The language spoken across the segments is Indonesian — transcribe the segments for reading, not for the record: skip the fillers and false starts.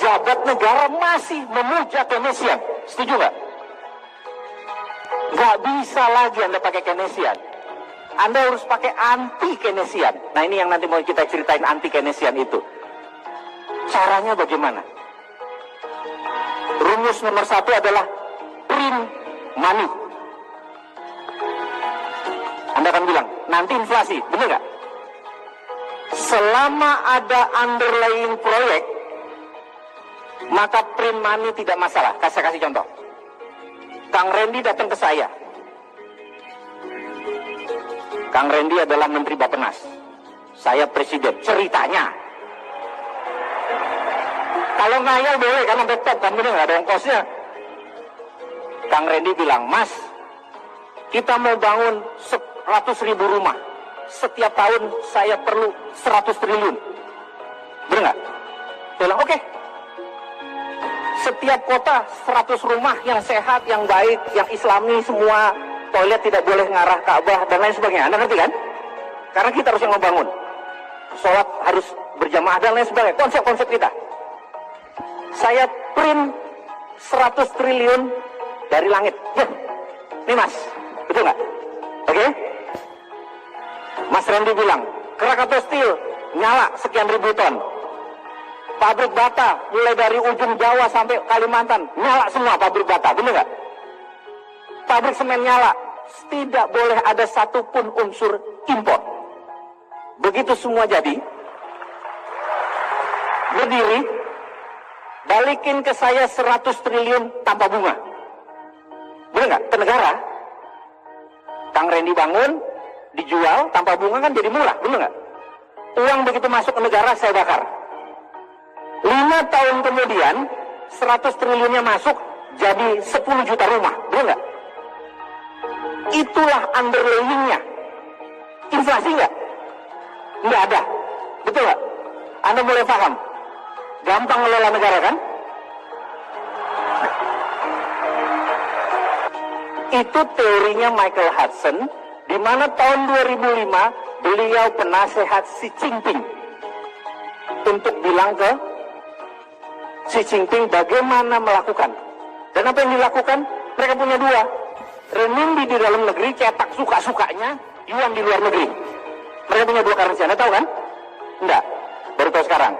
pejabat negara masih memuja Keynesian. Setuju nggak? Nggak bisa lagi Anda pakai Keynesian. Anda harus pakai anti Keynesian. Nah ini yang nanti mau kita ceritain anti Keynesian itu. Caranya bagaimana? Rumus nomor 1 adalah print money. Anda akan bilang, nanti inflasi, benar nggak? Selama ada underlying proyek, maka print money tidak masalah. Saya kasih contoh. Kang Randy datang ke saya. Kang Randy adalah Menteri Bappenas. Saya Presiden. Ceritanya. Kalau ngayal boleh kan sampai top kan, bener nggak ada ongkosnya. Kang Randy bilang, Mas, kita mau bangun 100.000 rumah. Setiap tahun saya perlu 100 triliun. Bener nggak? Saya bilang, oke. Setiap kota 100 rumah yang sehat, yang baik, yang islami, semua toilet tidak boleh ngarah Ka'bah dan lain sebagainya. Anda ngerti kan? Karena kita harus yang membangun. Sholat harus berjamaah dan lain sebagainya. Konsep-konsep kita. Saya print 100 triliun dari langit. Nih Mas, betul nggak? Oke? Mas Randy bilang, Krakatau Steel nyala sekian ribu ton. Pabrik bata mulai dari ujung Jawa sampai Kalimantan nyala semua pabrik bata, bener nggak? Pabrik semen nyala, tidak boleh ada satupun unsur impor. Begitu semua jadi, berdiri, balikin ke saya 100 triliun tanpa bunga. Bener nggak? Ke negara. Kang Randy bangun, dijual tanpa bunga kan jadi murah, bener nggak? Uang begitu masuk ke negara saya bakar. 5 tahun kemudian 100 triliunnya masuk jadi 10 juta rumah, bener nggak? Itulah underlayingnya. Inflasi nggak? Nggak ada, betul nggak? Anda mulai paham? Gampang ngelola negara kan? Itu teorinya Michael Hudson, di mana tahun 2005 beliau penasehat Xi Jinping untuk bilang ke Xi Jinping bagaimana melakukan. Dan apa yang dilakukan? Mereka punya dua. Renminbi di dalam negeri cetak suka-sukanya, yuan di luar negeri. Mereka punya dua currency. Anda tahu kan? Enggak. Baru tahu sekarang.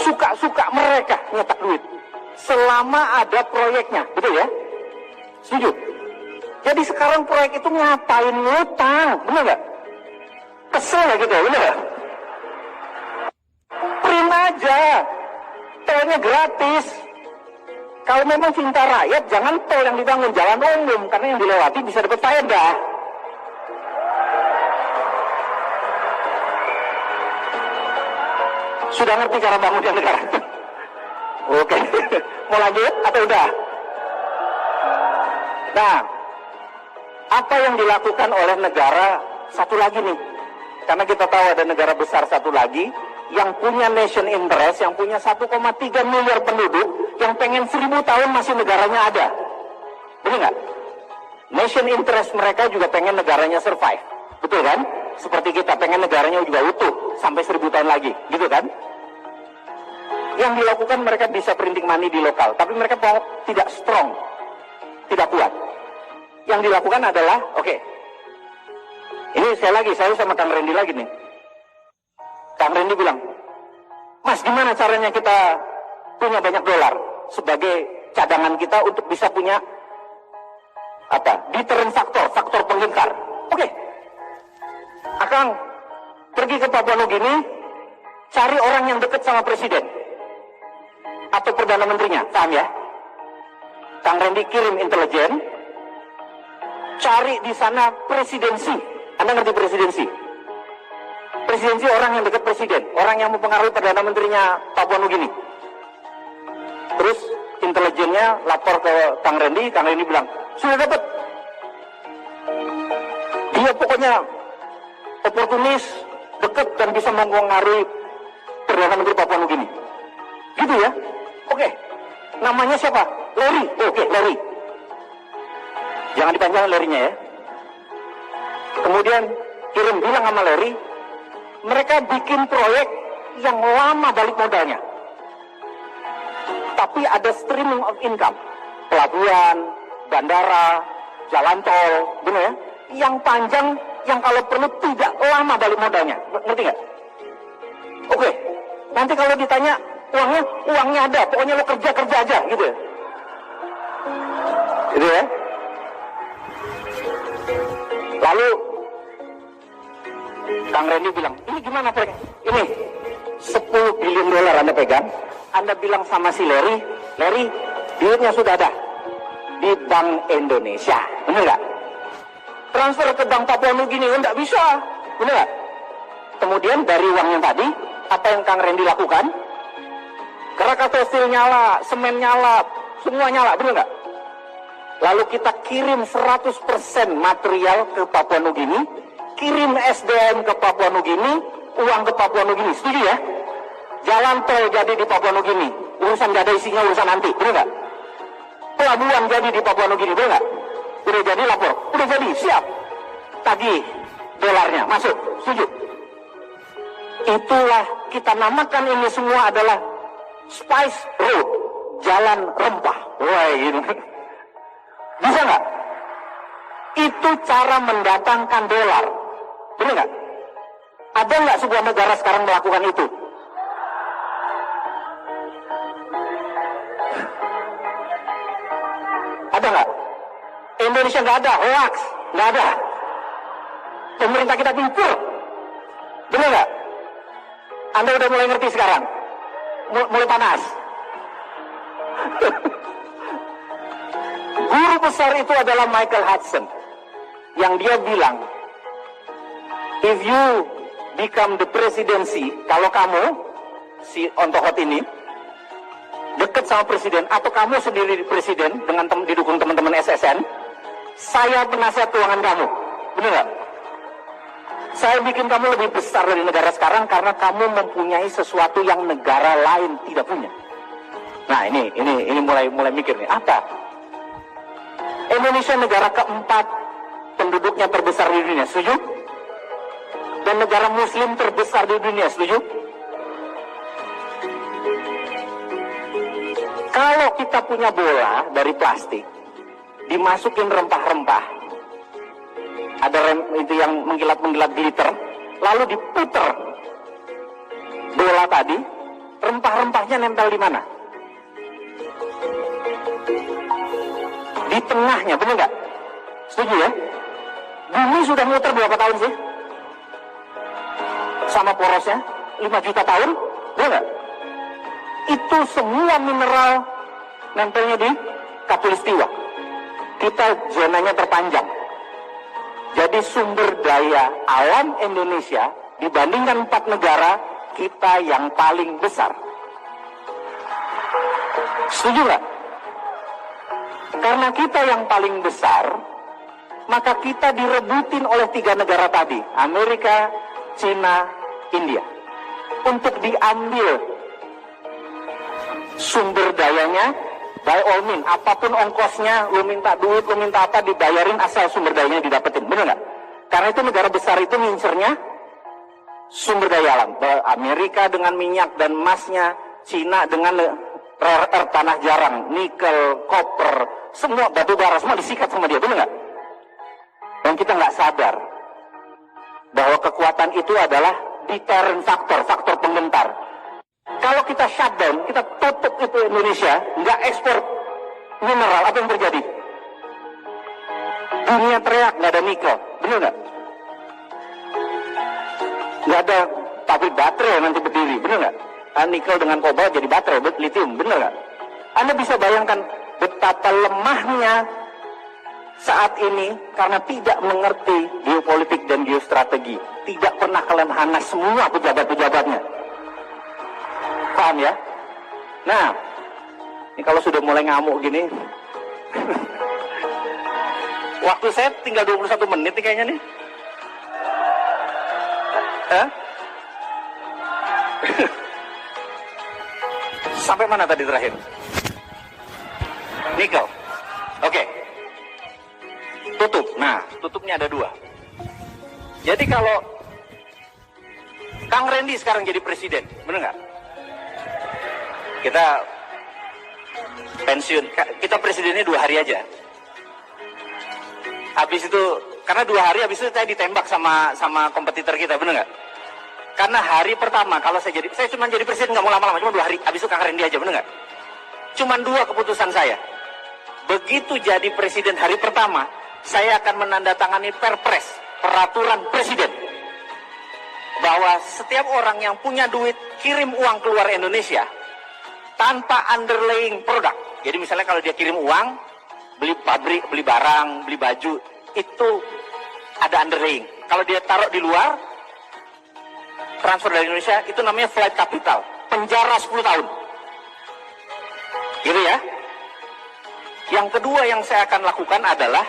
Suka-suka mereka nyetak duit selama ada proyeknya, betul ya? Setuju? Jadi sekarang proyek itu ngapain ngutang, bener nggak? Kesel gitu, bener nggak? Print aja, tolnya gratis. Kalau memang cinta rakyat, jangan tol yang dibangun, jalan umum, karena yang dilewati bisa dapat faedah. Sudah ngerti cara bangun yang negara? Oke, mau lanjut atau udah? Nah, apa yang dilakukan oleh negara satu lagi nih? Karena kita tahu ada negara besar satu lagi yang punya nation interest, yang punya 1,3 miliar penduduk, yang pengen 1000 tahun masih negaranya ada. Benar nggak? Nation interest mereka juga pengen negaranya survive. Betul kan? Seperti kita pengen negaranya juga utuh sampai 1000 tahun lagi. Gitu kan? Yang dilakukan mereka bisa printing money di lokal, tapi mereka tidak strong, tidak kuat. Yang dilakukan adalah, oke, ini saya sama Kang Randy lagi nih. Kang Randy bilang, Mas gimana caranya kita punya banyak dolar sebagai cadangan kita untuk bisa punya apa? Deterrent faktor penggengkar. Oke, Akang pergi ke Papua Nugini, cari orang yang dekat sama presiden atau perdana menterinya, paham ya? Kang Randy kirim intelijen, cari di sana presidensi. Anda ngerti presidensi? Presidensi orang yang dekat presiden, orang yang mempengaruhi perdana menterinya Papua Nugini. Terus intelijennya lapor ke Kang Randy bilang, sudah dapat. Dia pokoknya oportunis, dekat dan bisa mempengaruhi perdana menteri Papua Nugini. Gitu ya? Oke. Namanya siapa? Larry. Oke, Larry. Jangan dipanjangin Larry-nya ya. Kemudian bilang sama Larry, mereka bikin proyek yang lama balik modalnya. Tapi ada streaming of income. Pelabuhan, bandara, jalan tol, benar ya? Yang panjang, yang kalau perlu tidak lama balik modalnya. Ngerti nggak? Oke, nanti kalau ditanya uangnya ada, pokoknya lo kerja aja, gitu ya. Gitu ya. Lalu Kang Randy bilang, ini gimana Frank? Ini 10 billion dolar Anda pegang, Anda bilang sama si Larry, duitnya sudah ada di Bank Indonesia, benar nggak? Transfer ke Bank Papua Nugini, nggak bisa, benar nggak? Kemudian dari uang yang tadi, apa yang Kang Randy lakukan? Krakatau Steel nyala, semen nyala, semua nyala, benar nggak? Lalu kita kirim 100% material ke Papua Nugini, kirim SDM ke Papua Nugini, uang ke Papua Nugini, setuju ya? Jalan tol jadi di Papua Nugini, urusan gak ada isinya, urusan nanti, bener gak? Pelabuhan jadi di Papua Nugini, bener gak? Udah jadi lapor, udah jadi, siap. Tagih dolarnya, masuk, setuju? Itulah kita namakan ini semua adalah Spice Road, jalan rempah. Wah, gitu. Bisa nggak? Itu cara mendatangkan dolar. Benar nggak? Ada nggak sebuah negara sekarang melakukan itu? Ada nggak? Indonesia nggak ada, hoax, nggak ada. Pemerintah kita pintar. Benar nggak? Anda udah mulai ngerti sekarang? Mulai panas. Guru besar itu adalah Michael Hudson, yang dia bilang, if you become the presidency, kalau kamu, si Ontohot ini, dekat sama presiden, atau kamu sendiri presiden, dengan didukung teman-teman SSN, saya penasihat keuangan kamu, benar nggak? Saya bikin kamu lebih besar dari negara sekarang, karena kamu mempunyai sesuatu yang negara lain tidak punya. Nah ini mulai mikir nih, apa? Indonesia negara keempat penduduknya terbesar di dunia, setuju? Dan negara muslim terbesar di dunia, setuju? Kalau kita punya bola dari plastik, dimasukin rempah-rempah, ada itu yang mengkilat-mengkilat glitter, lalu diputer bola tadi, rempah-rempahnya nempel di mana? Di tengahnya, benar nggak? Setuju ya? Bumi sudah muter berapa tahun sih? Sama porosnya 5 juta tahun, benar nggak? Itu semua mineral nempelnya di Katulistiwa. Kita zonanya terpanjang. Jadi sumber daya alam Indonesia dibandingkan 4 negara, kita yang paling besar. Setuju nggak? Karena kita yang paling besar, maka kita direbutin oleh 3 negara tadi, Amerika, Cina, India, untuk diambil sumber dayanya. By all means, apapun ongkosnya, lu minta duit, lu minta apa, dibayarin asal sumber dayanya didapetin, bener nggak? Karena itu negara besar itu ngincernya sumber daya alam. Amerika dengan minyak dan emasnya, Cina dengan rare earth, tanah jarang, nikel, koper, semua batu bara, semua disikat sama dia, bener nggak? Dan kita nggak sadar bahwa kekuatan itu adalah deterrent faktor, faktor penggentar. Kalau kita shutdown, kita tutup itu Indonesia, nggak ekspor mineral, apa yang terjadi? Dunia teriak, nggak ada nikel, bener nggak? Nggak ada pabrik baterai yang nanti berdiri, bener nggak? Nikel dengan kobalt jadi baterai, lithium, bener nggak? Anda bisa bayangkan betapa lemahnya saat ini karena tidak mengerti geopolitik dan geostrategi. Tidak pernah kalian hanas semua pejabat-pejabatnya. Paham ya? Nah, ini kalau sudah mulai ngamuk gini, waktu saya tinggal 21 menit nih kayaknya nih. Sampai mana tadi terakhir? Nikel. Oke. Tutup. Nah, tutupnya ada 2. Jadi Kang Randy sekarang jadi presiden, bener nggak? Kita pensiun, kita presidennya 2 hari aja. Habis itu, karena 2 hari habis itu saya ditembak sama kompetitor kita, bener nggak? Karena hari pertama, kalau saya cuma jadi presiden nggak mau lama-lama, cuma 2 hari. Habis itu Kang Randy aja, bener nggak? Cuma 2 keputusan saya. Begitu jadi presiden hari pertama, saya akan menandatangani perpres, peraturan presiden, bahwa setiap orang yang punya duit kirim uang keluar Indonesia tanpa underlying produk. Jadi misalnya kalau dia kirim uang, beli pabrik, beli barang, beli baju, itu ada underlying. Kalau dia taruh di luar, transfer dari Indonesia, itu namanya flight capital, penjara 10 tahun. Gitu ya. Yang kedua yang saya akan lakukan adalah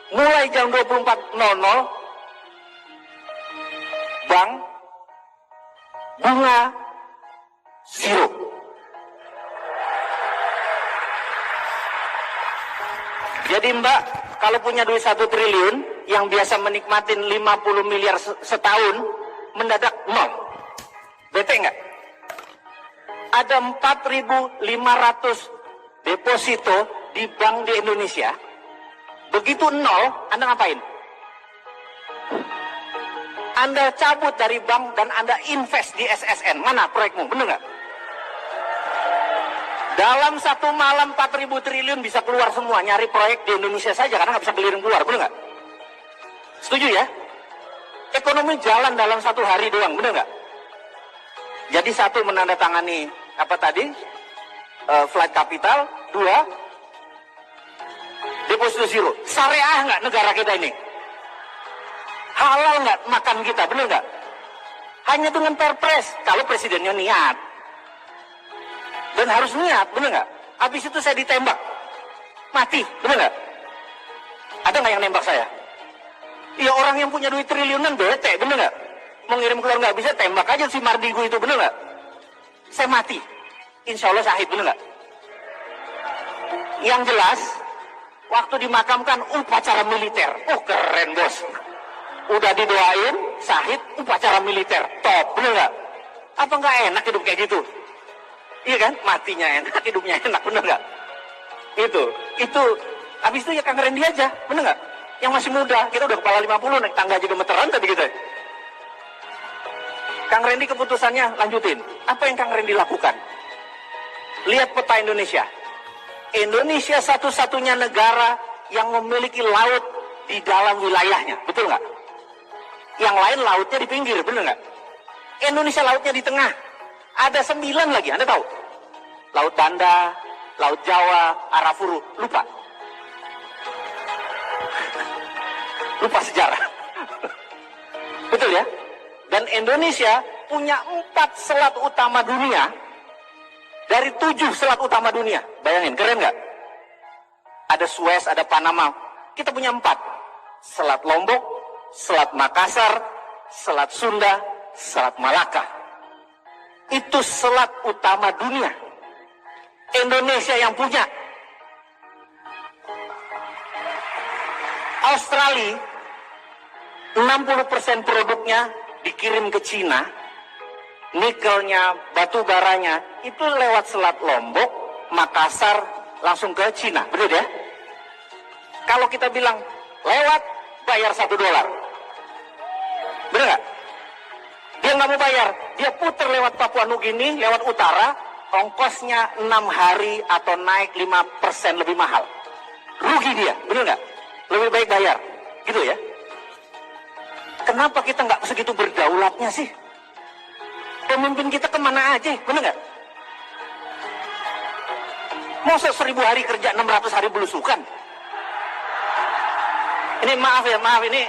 mulai jam 24.00 bank bunga zero. Jadi Mbak, kalau punya duit 1 triliun, yang biasa menikmatin 50 miliar setahun, mendadak 0. Bete nggak? Ada 4.500 deposito di bank di Indonesia. Begitu 0, Anda ngapain? Anda cabut dari bank dan Anda invest di SSN. Mana proyekmu? Bener nggak? Dalam satu malam 4.000 triliun bisa keluar semua. Nyari proyek di Indonesia saja karena nggak bisa keliling keluar. Bener nggak? Setuju ya? Ekonomi jalan dalam 1 hari doang. Bener nggak? Jadi 1 menandatangani apa tadi? Flight capital. 2 deposito zero. Syariah nggak negara kita ini? Halal nggak makan kita, bener nggak? Hanya dengan perpres, kalau presidennya niat. Dan harus niat, bener nggak? Habis itu saya ditembak, mati, bener nggak? Ada nggak yang nembak saya? Iya, orang yang punya duit triliunan bete, bener nggak? Mau ngirim keluar nggak bisa, tembak aja si Mardigu itu, bener nggak? Saya mati, insya Allah syahid, bener nggak? Yang jelas, waktu dimakamkan upacara militer. Oh keren bos. Udah didoain, syahid, upacara militer. Top, bener nggak? Apa nggak enak hidup kayak gitu? Iya kan? Matinya enak, hidupnya enak, bener nggak? Itu. Habis itu ya Kang Randy aja, bener nggak? Yang masih muda, kita udah kepala 50, naik tangga aja gemeteran tadi kita. Kang Randy keputusannya lanjutin. Apa yang Kang Randy lakukan? Lihat peta Indonesia. Indonesia satu-satunya negara yang memiliki laut di dalam wilayahnya, betul nggak? Yang lain lautnya di pinggir, bener nggak? Indonesia lautnya di tengah. Ada 9 lagi, Anda tahu? Laut Banda, Laut Jawa, Arafuru, lupa. Lupa sejarah. Betul ya? Dan Indonesia punya 4 selat utama dunia dari 7 selat utama dunia. Bayangin, keren nggak? Ada Suez, ada Panama. Kita punya 4. Selat Lombok, Selat Makassar, Selat Sunda, Selat Malaka. Itu selat utama dunia. Indonesia yang punya. Australia, 60% produknya dikirim ke Cina. Nikelnya, batu baranya, itu lewat Selat Lombok, Makassar, langsung ke Cina. Betul ya? Kalau kita bilang, lewat, bayar $1. Bener nggak? Dia nggak mau bayar, dia putar lewat Papua Nugini, lewat utara, ongkosnya 6 hari atau naik 5% lebih mahal. Rugi dia, bener nggak? Lebih baik bayar, gitu ya? Kenapa kita nggak segitu berdaulatnya sih? Pemimpin kita kemana aja, bener nggak? Masa 1000 hari kerja, 600 hari belusukan? Ini maaf ya, ini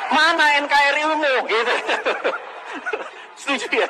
mana NKRI-mu gitu. Setuju ya?